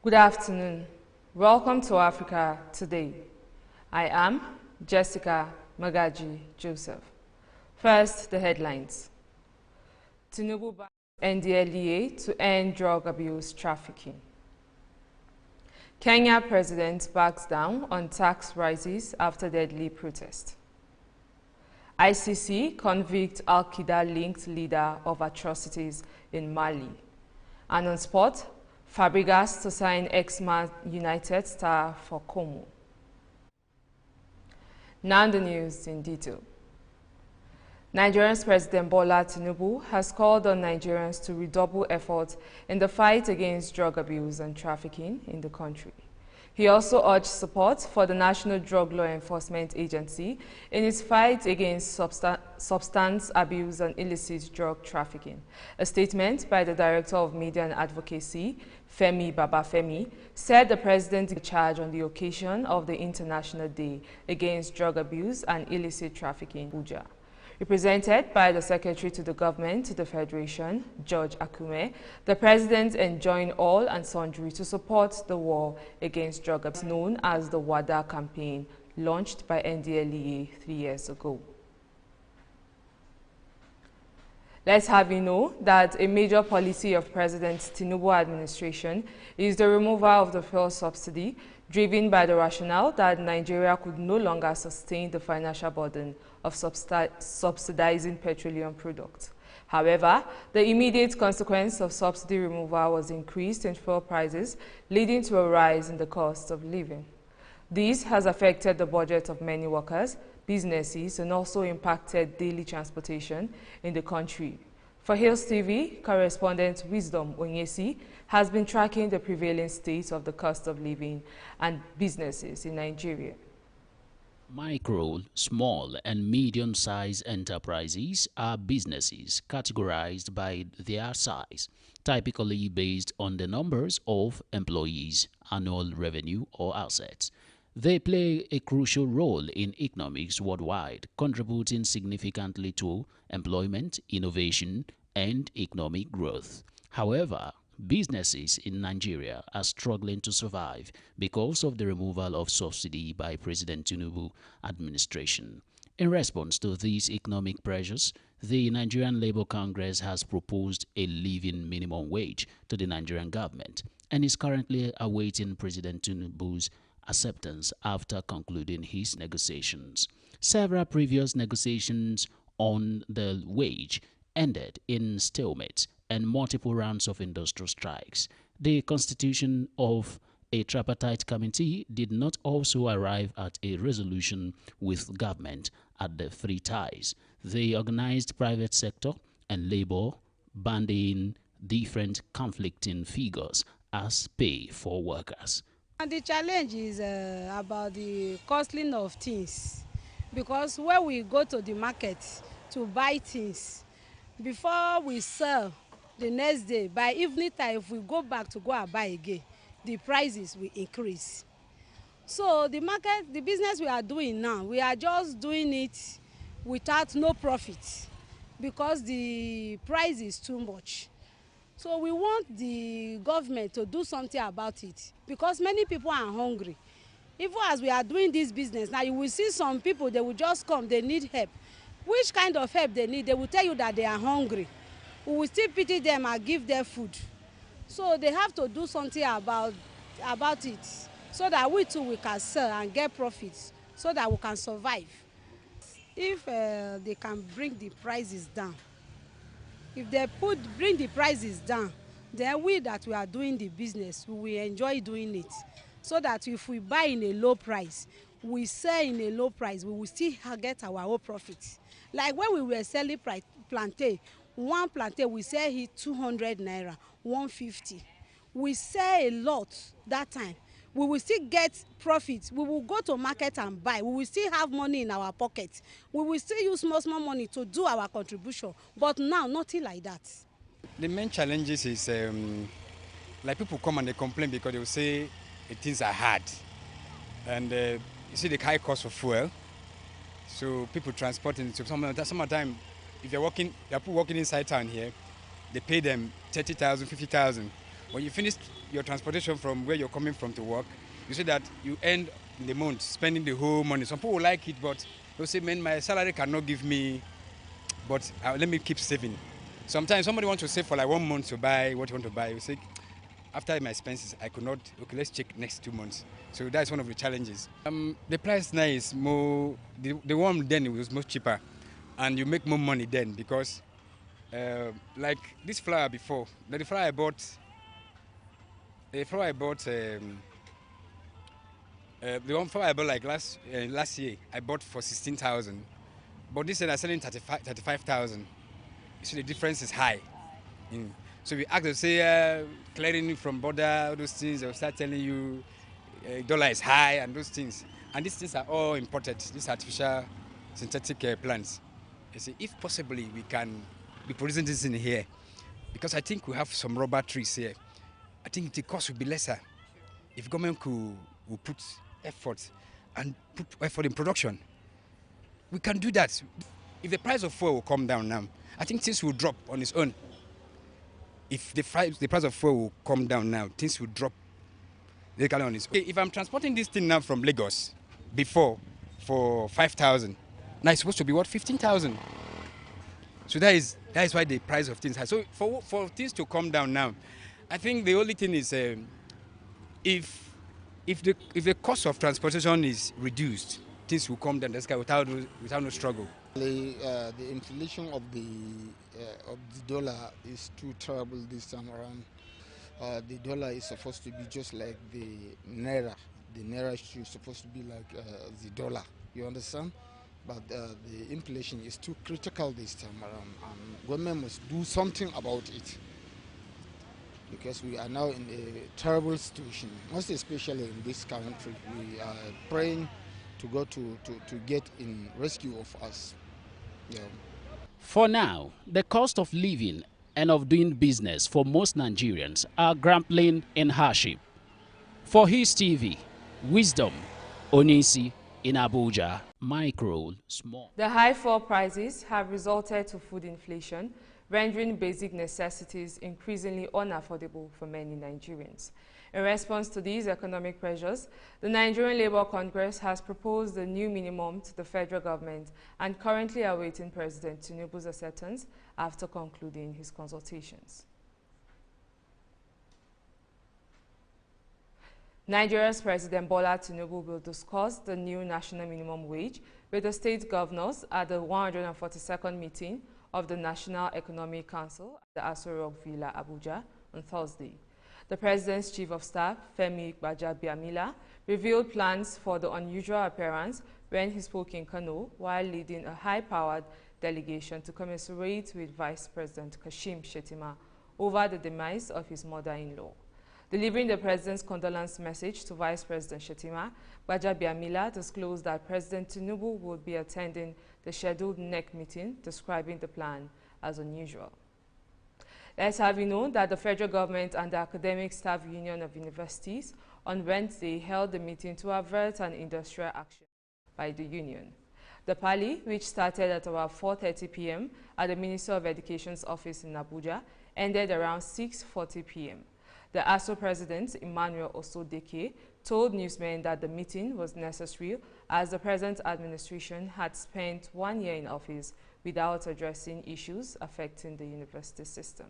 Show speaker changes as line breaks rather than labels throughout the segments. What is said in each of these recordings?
Good afternoon. Welcome to Africa Today. I am Jessica Magaji Joseph. First, the headlines. Tinubu backs NDLEA to end drug abuse trafficking. Kenya president backs down on tax rises after deadly protest. ICC convict Al-Qaeda-linked leader of atrocities in Mali. And on sport, Fabregas to sign ex-Man United star for Como. Now the news in detail. Nigeria's President Bola Tinubu has called on Nigerians to redouble efforts in the fight against drug abuse and trafficking in the country. He also urged support for the National Drug Law Enforcement Agency in its fight against substance abuse and illicit drug trafficking. A statement by the Director of Media and Advocacy, Femi Babafemi, said the president took charge on the occasion of the International Day Against Drug Abuse and Illicit Trafficking in Abuja. Represented by the Secretary to the Government to the Federation, George Akume, the President enjoined all and sundry to support the war against drug abuse known as the WADA campaign launched by NDLEA 3 years ago. Let's have you know that a major policy of President Tinubu administration is the removal of the fuel subsidy, driven by the rationale that Nigeria could no longer sustain the financial burden of subsidizing petroleum products. However, the immediate consequence of subsidy removal was increase in fuel prices, leading to a rise in the cost of living. This has affected the budget of many workers, businesses, and also impacted daily transportation in the country. For Hillstv, correspondent Wisdom Onyesi has been tracking the prevailing state of the cost of living and businesses in Nigeria.
Micro, small, and medium-sized enterprises are businesses categorized by their size, typically based on the numbers of employees, annual revenue, or assets. They play a crucial role in economics worldwide, contributing significantly to employment, innovation, and economic growth. However, businesses in Nigeria are struggling to survive because of the removal of subsidy by President Tinubu administration. In response to these economic pressures, the Nigerian Labour Congress has proposed a living minimum wage to the Nigerian government and is currently awaiting President Tinubu's acceptance after concluding his negotiations. Several previous negotiations on the wage ended in stalemate and multiple rounds of industrial strikes. The constitution of a tripartite committee did not also arrive at a resolution with government at the three ties. The organized private sector and labor banding different conflicting figures as pay for workers.
And the challenge is about the costing of things, because when we go to the market to buy things, before we sell the next day, by evening time, if we go back to go and buy again, the prices will increase. So the market, the business we are doing now, we are just doing it without no profit because the price is too much. So we want the government to do something about it, because many people are hungry. Even as we are doing this business, now you will see some people, they will just come, they need help. Which kind of help they need? They will tell you that they are hungry. We will still pity them and give them food. So they have to do something about it, so that we too we can sell and get profits, so that we can survive. If they can bring the prices down, if they bring the prices down, then we that we are doing the business, we will enjoy doing it. So that if we buy in a low price, we sell in a low price, we will still get our own profits. Like when we were selling plantain, one plantain we sell it 200 naira, 150. We sell a lot that time. We will still get profits. We will go to market and buy. We will still have money in our pocket. We will still use small money to do our contribution. But now, nothing like that.
The main challenges is like people come and they complain because they will say things are hard. And you see the high cost of fuel. So people transporting. So sometimes if they're people working inside town here, they pay them 30,000, 50,000. When you finish your transportation from where you're coming from to work, you see that you end in the month spending the whole money. Some people like it, but they'll say, man, my salary cannot give me, but let me keep saving. Sometimes somebody wants to save for like 1 month to buy what you want to buy. You say, after my expenses, I could not, okay, let's check next 2 months. So that's one of the challenges. The price now is more, the one then was much cheaper, and you make more money then because like this flour before, the flour I bought, the one flour I bought like last year, I bought for 16,000, but this year I'm selling 35,000. So the difference is high. So we ask to say clearing from border, all those things, they'll start telling you dollar is high and those things. And these things are all imported, these artificial synthetic plants. You see, if possibly we can be producing this in here, because I think we have some rubber trees here. I think the cost will be lesser if government could put effort in production. We can do that. If the price of fuel will come down now, I think things will drop on its own. If the price of fuel will come down now, things will drop on its own. If I'm transporting this thing now from Lagos before for 5,000, now it's supposed to be what, 15,000. So that is why the price of things high. So for things to come down now, I think the only thing is if the cost of transportation is reduced, things will come down without no struggle.
The inflation of the dollar is too terrible this time around. The dollar is supposed to be just like the naira. The naira is supposed to be like the dollar. You understand? But the inflation is too critical this time around, and government must do something about it, because we are now in a terrible situation, most especially in this country. We are praying to go to get in rescue of us. Yeah.
For now, the cost of living and of doing business for most Nigerians are grappling in hardship. For Hillstv, Wisdom, Onisi in Abuja, micro, small.
The high fuel prices have resulted to food inflation, rendering basic necessities increasingly unaffordable for many Nigerians. In response to these economic pressures, the Nigerian Labour Congress has proposed a new minimum to the federal government and currently awaiting President Tinubu's acceptance after concluding his consultations. Nigeria's President Bola Tinubu will discuss the new national minimum wage with the state governors at the 142nd meeting of the National Economic Council at the Aso Rock Villa, Abuja, on Thursday. The President's Chief of Staff, Femi Gbajabiamila, revealed plans for the unusual appearance when he spoke in Kano while leading a high-powered delegation to commiserate with Vice President Kashim Shettima over the demise of his mother-in-law. Delivering the President's condolence message to Vice President Shettima, Gbajabiamila disclosed that President Tinubu would be attending the scheduled NEC meeting, describing the plan as unusual. Let's have you know that the federal government and the Academic Staff Union of Universities on Wednesday held a meeting to avert an industrial action by the union. The parley, which started at about 4:30 p.m. at the Minister of Education's office in Abuja, ended around 6:40 p.m. The ASO president, Emmanuel Osodeke, told newsmen that the meeting was necessary as the present administration had spent 1 year in office without addressing issues affecting the university system.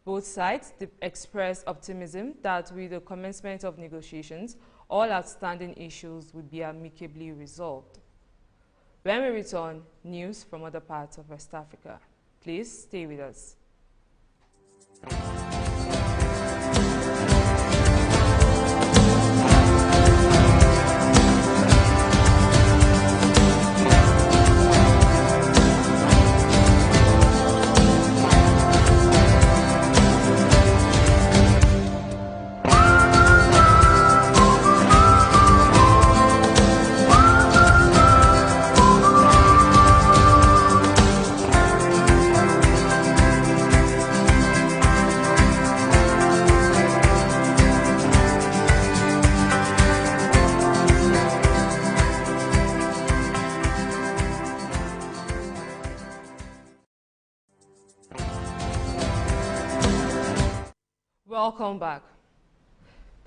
Both sides expressed optimism that with the commencement of negotiations, all outstanding issues would be amicably resolved. When we return, news from other parts of West Africa. Please stay with us. Welcome back.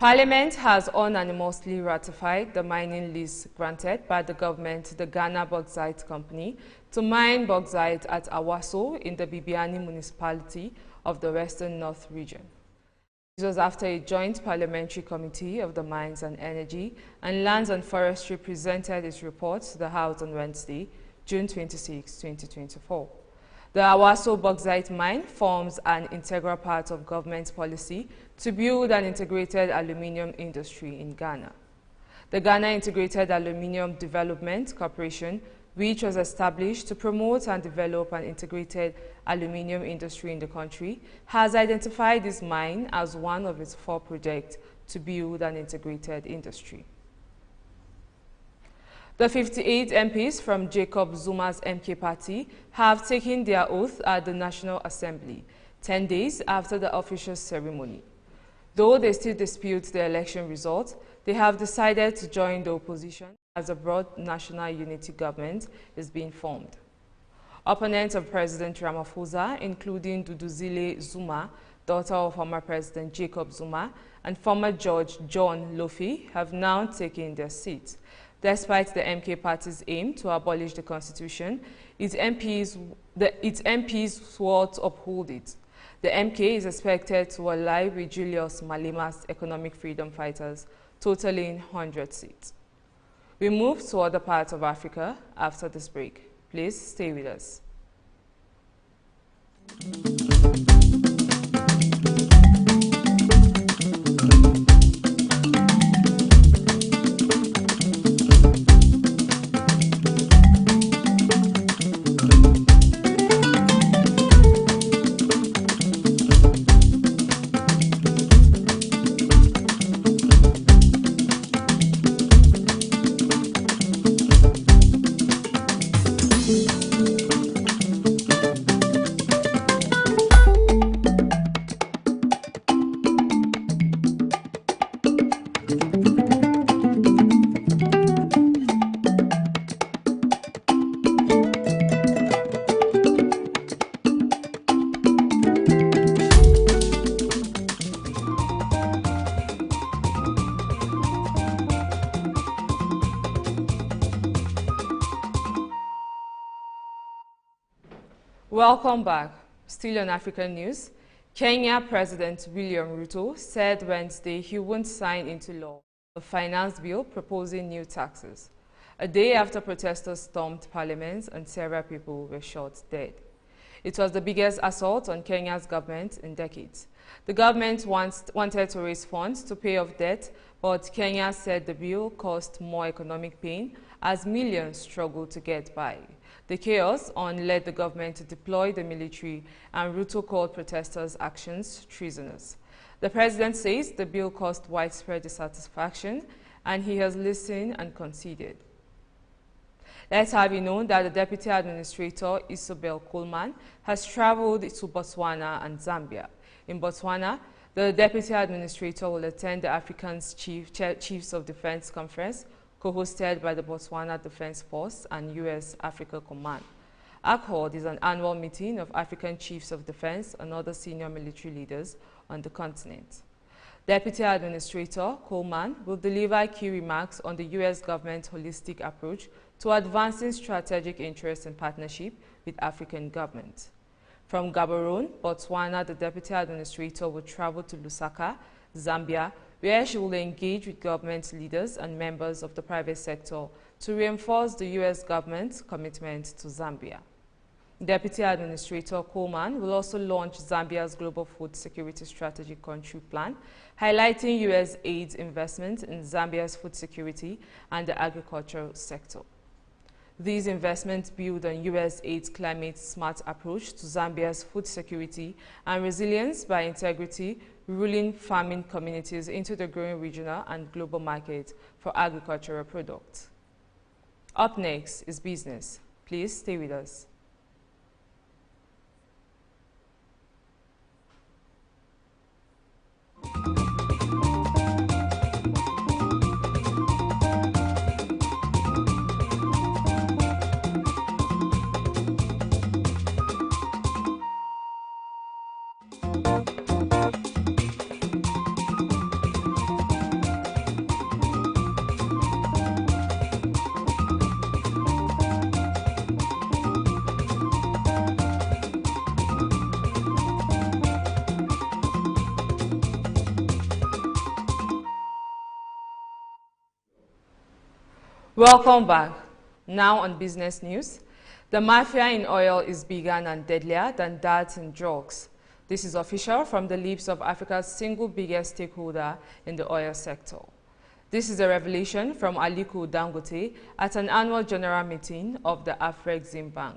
Parliament has unanimously ratified the mining lease granted by the government to the Ghana Bauxite Company to mine bauxite at Awaso in the Bibiani municipality of the Western North region. This was after a joint parliamentary committee of the Mines and Energy and Lands and Forestry presented its report to the House on Wednesday, June 26, 2024. The Awaso bauxite mine forms an integral part of government policy to build an integrated aluminium industry in Ghana. The Ghana Integrated Aluminium Development Corporation, which was established to promote and develop an integrated aluminium industry in the country, has identified this mine as one of its 4 projects to build an integrated industry. The 58 MPs from Jacob Zuma's MK party have taken their oath at the National Assembly, 10 days after the official ceremony. Though they still dispute the election result, they have decided to join the opposition as a broad national unity government is being formed. Opponents of President Ramaphosa, including Duduzile Zuma, daughter of former President Jacob Zuma, and former Judge John Lofi, have now taken their seats. Despite the MK party's aim to abolish the constitution, its MPs swore to uphold it. The MK is expected to ally with Julius Malema's economic freedom fighters, totaling 100 seats. We move to other parts of Africa after this break. Please stay with us. Welcome back. Still on African news, Kenya President William Ruto said Wednesday he won't sign into law a finance bill proposing new taxes, a day after protesters stormed parliament and several people were shot dead. It was the biggest assault on Kenya's government in decades. The government wanted to raise funds to pay off debt, but Kenya said the bill caused more economic pain as millions struggled to get by. The chaos led the government to deploy the military, and Ruto called protesters' actions treasonous. The president says the bill caused widespread dissatisfaction, and he has listened and conceded. Let's have it known that the Deputy Administrator, Isobel Coleman, has traveled to Botswana and Zambia. In Botswana, the Deputy Administrator will attend the African's Chiefs of Defense Conference, co-hosted by the Botswana Defense Force and U.S. Africa Command. ACHOD is an annual meeting of African Chiefs of Defense and other senior military leaders on the continent. Deputy Administrator Coleman will deliver key remarks on the U.S. government's holistic approach to advancing strategic interests and partnership with African governments. From Gaborone, Botswana, the Deputy Administrator will travel to Lusaka, Zambia, where she will engage with government leaders and members of the private sector to reinforce the U.S. government's commitment to Zambia. Deputy Administrator Coleman will also launch Zambia's Global Food Security Strategic Country Plan, highlighting U.S. aid investment in Zambia's food security and the agricultural sector. These investments build on U.S. aid's climate-smart approach to Zambia's food security and resilience by integrating ruling farming communities into the growing regional and global market for agricultural products. Up next is business. Please stay with us. Welcome back. Now on business news. The mafia in oil is bigger and deadlier than that in drugs. This is official from the lips of Africa's single biggest stakeholder in the oil sector. This is a revelation from Aliko Dangote at an annual general meeting of the Afrexim Bank.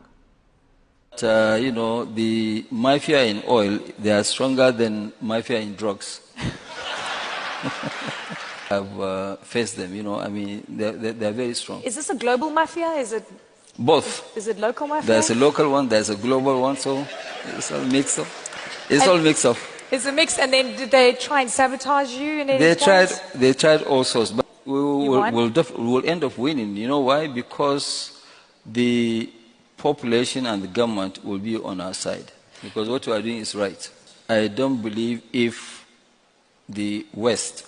The mafia in oil, they are stronger than mafia in drugs. I've faced them, they're very strong.
Is this a global mafia? Is it
both?
Is it local mafia?
There's a local one, there's a global one, so it's all mixed up. It's all mixed up.
It's a mix, and then did they try and sabotage you in any
They tried all sorts, but we'll end up winning. You know why? Because the population and the government will be on our side, because what we are doing is right. I don't believe if the West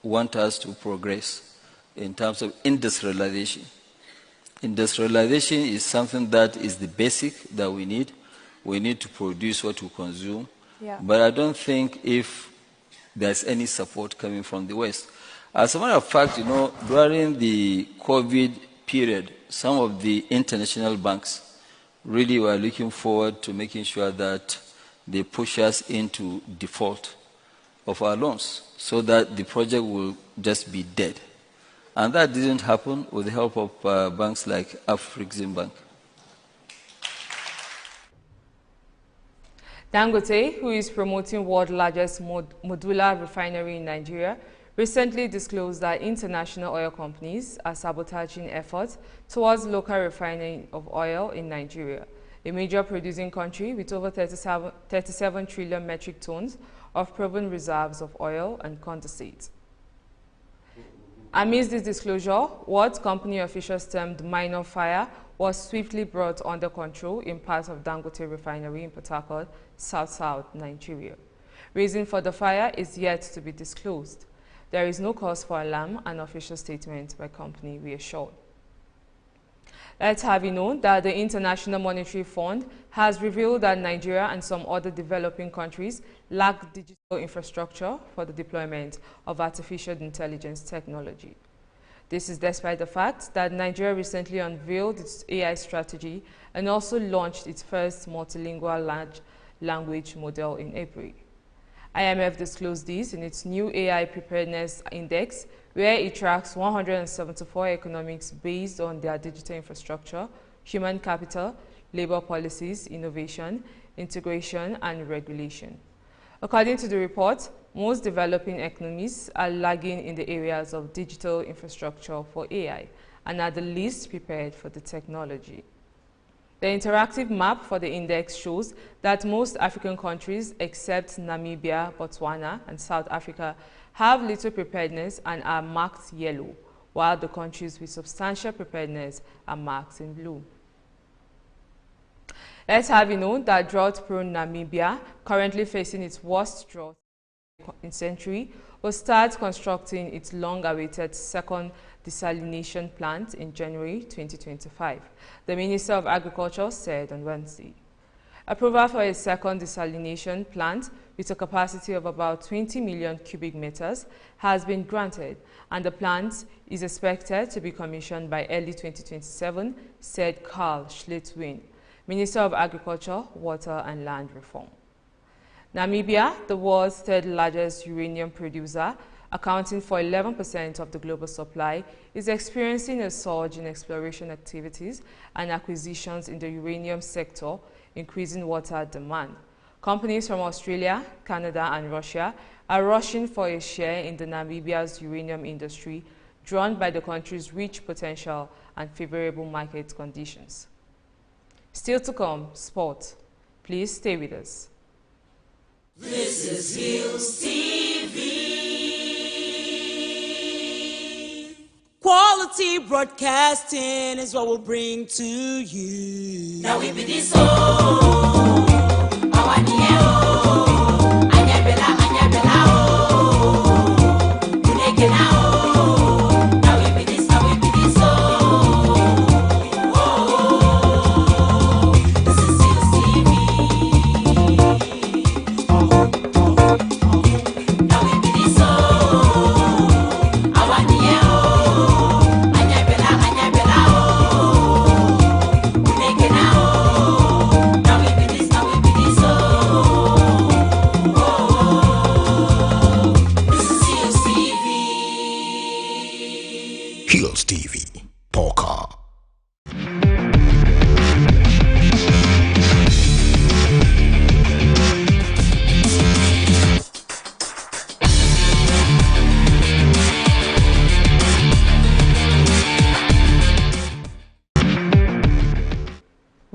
want us to progress in terms of industrialization. Industrialization is something that is the basic that we need. We need to produce what we consume.
Yeah.
But I don't think if there's any support coming from the West. As a matter of fact, during the COVID period, some of the international banks really were looking forward to making sure that they push us into default of our loans so that the project will just be dead. And that didn't happen with the help of banks like Afrexim Bank.
Dangote, who is promoting world's largest modular refinery in Nigeria, recently disclosed that international oil companies are sabotaging efforts towards local refining of oil in Nigeria, a major producing country with over 37 trillion metric tons of proven reserves of oil and condensate. Amidst this disclosure, what company officials termed minor fire was swiftly brought under control in parts of Dangote refinery in Port Harcourt, South Nigeria. Reason for the fire is yet to be disclosed. There is no cause for alarm, an official statement by company reassured. Let's have you know that the International Monetary Fund has revealed that Nigeria and some other developing countries lack digital infrastructure for the deployment of artificial intelligence technology. This is despite the fact that Nigeria recently unveiled its AI strategy and also launched its first multilingual large language model in April. IMF disclosed this in its new AI Preparedness Index, where it tracks 174 economics based on their digital infrastructure, human capital, labor policies, innovation, integration, and regulation. According to the report, most developing economies are lagging in the areas of digital infrastructure for AI and are the least prepared for the technology. The interactive map for the index shows that most African countries except Namibia, Botswana, and South Africa have little preparedness and are marked yellow, while the countries with substantial preparedness are marked in blue. Let's have you know that drought-prone Namibia, currently facing its worst drought in century, will start constructing its long-awaited second desalination plant in January 2025, the Minister of Agriculture said on Wednesday. Approval for a second desalination plant with a capacity of about 20 million cubic meters has been granted, and the plant is expected to be commissioned by early 2027, said Karl Schlittwin, Minister of Agriculture, Water and Land Reform. Namibia, the world's third largest uranium producer, accounting for 11% of the global supply, is experiencing a surge in exploration activities and acquisitions in the uranium sector, increasing water demand. Companies from Australia, Canada, and Russia are rushing for a share in the Namibia's uranium industry, drawn by the country's rich potential and favorable market conditions. Still to come, sport. Please stay with us.
This is Hillstv. Quality broadcasting is what we'll bring to you. Now we be this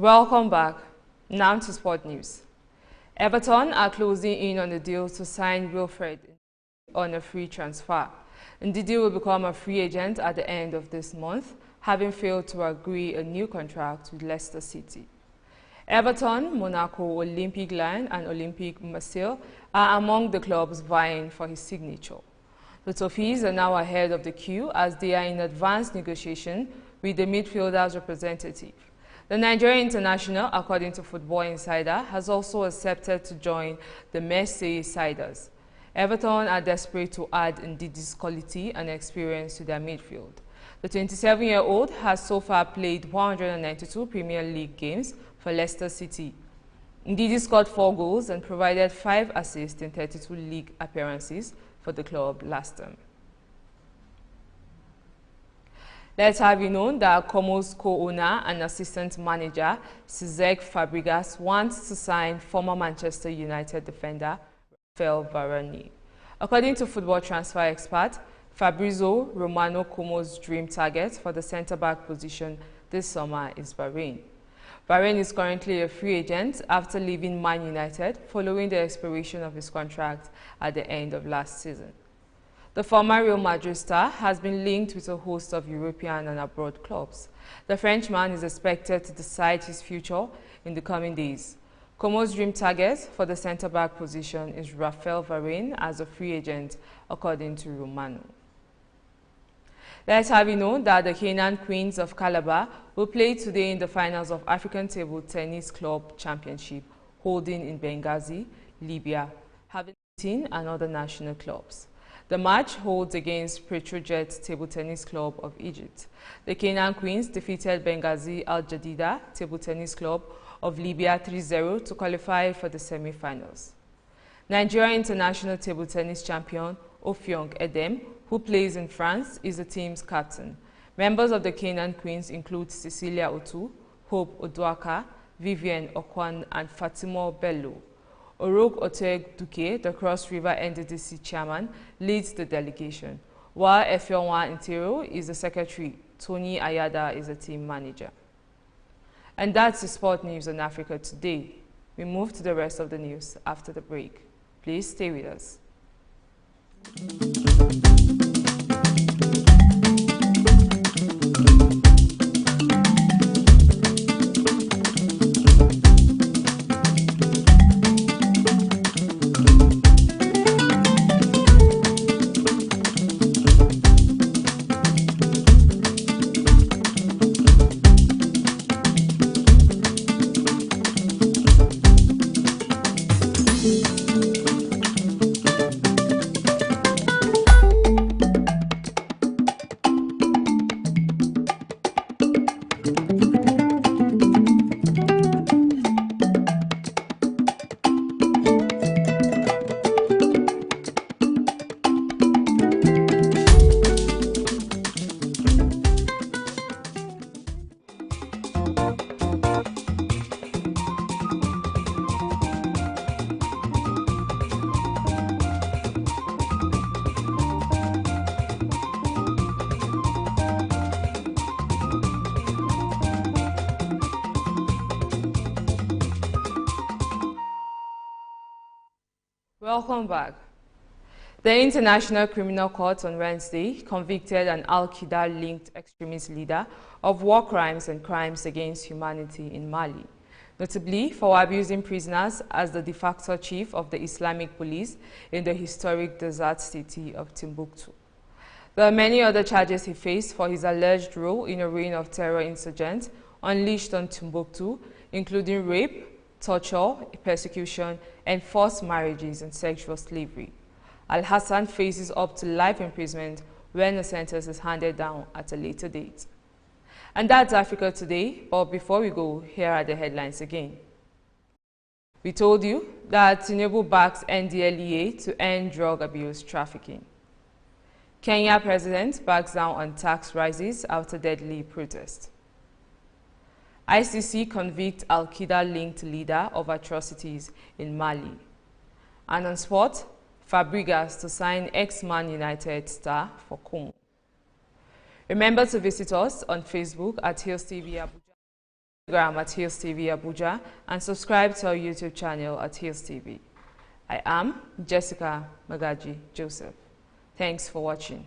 Welcome back. Now to sport news. Everton are closing in on the deal to sign Wilfred on a free transfer. Ndidi will become a free agent at the end of this month, having failed to agree a new contract with Leicester City. Everton, Monaco, Olympique Lyon and Olympique Marseille are among the clubs vying for his signature. The Toffees are now ahead of the queue as they are in advanced negotiation with the midfielder's representative. The Nigerian international, according to Football Insider, has also accepted to join the Merseysiders. Everton are desperate to add Ndidi's quality and experience to their midfield. The 27-year-old has so far played 192 Premier League games for Leicester City. Ndidi scored 4 goals and provided 5 assists in 32 league appearances for the club last term. Let's have you known that Como's co-owner and assistant manager, Cesc Fabregas, wants to sign former Manchester United defender Raphael Varane. According to football transfer expert Fabrizio Romano, Como's dream target for the centre-back position this summer is Varane. Varane is currently a free agent after leaving Man United following the expiration of his contract at the end of last season. The former Real Madrid star has been linked with a host of European and abroad clubs. The Frenchman is expected to decide his future in the coming days. Como's dream target for the centre-back position is Raphael Varane as a free agent, according to Romano. Let's have you know that the Canaan Queens of Calabar will play today in the finals of African Table Tennis Club Championship, holding in Benghazi, Libya, having beaten another national clubs. The match holds against Petrojet Table Tennis Club of Egypt. The Canaan Queens defeated Benghazi Al Jadida Table Tennis Club of Libya 3-0 to qualify for the semi-finals. Nigeria international table tennis champion Ofiong Edem, who plays in France, is the team's captain. Members of the Canaan Queens include Cecilia Otu, Hope Oduaka, Vivienne Okwan, and Fatima Bello. Orok Oteg Duke, the Cross River NDDC chairman, leads the delegation, while Efionwa Intero is the secretary. Tony Ayada is the team manager. And that's the sport news on Africa Today. We move to the rest of the news after the break. Please stay with us. Welcome back. The International Criminal Court on Wednesday convicted an Al-Qaeda-linked extremist leader of war crimes and crimes against humanity in Mali, notably for abusing prisoners as the de facto chief of the Islamic police in the historic desert city of Timbuktu. There are many other charges he faced for his alleged role in a reign of terror insurgents unleashed on Timbuktu, including rape, torture, persecution, and forced marriages and sexual slavery. Al-Hassan faces up to life imprisonment when the sentence is handed down at a later date. And that's Africa Today, but before we go, here are the headlines again. We told you that Tinubu backs NDLEA to end drug abuse trafficking. Kenya president backs down on tax rises after deadly protest. ICC convict Al-Qaeda-linked leader of atrocities in Mali. And on sport, Fabregas to sign ex-Man United star for Como. Remember to visit us on Facebook at Hillstv Abuja. Instagram at Hillstv Abuja and subscribe to our YouTube channel at Hillstv. I am Jessica Magaji Joseph. Thanks for watching.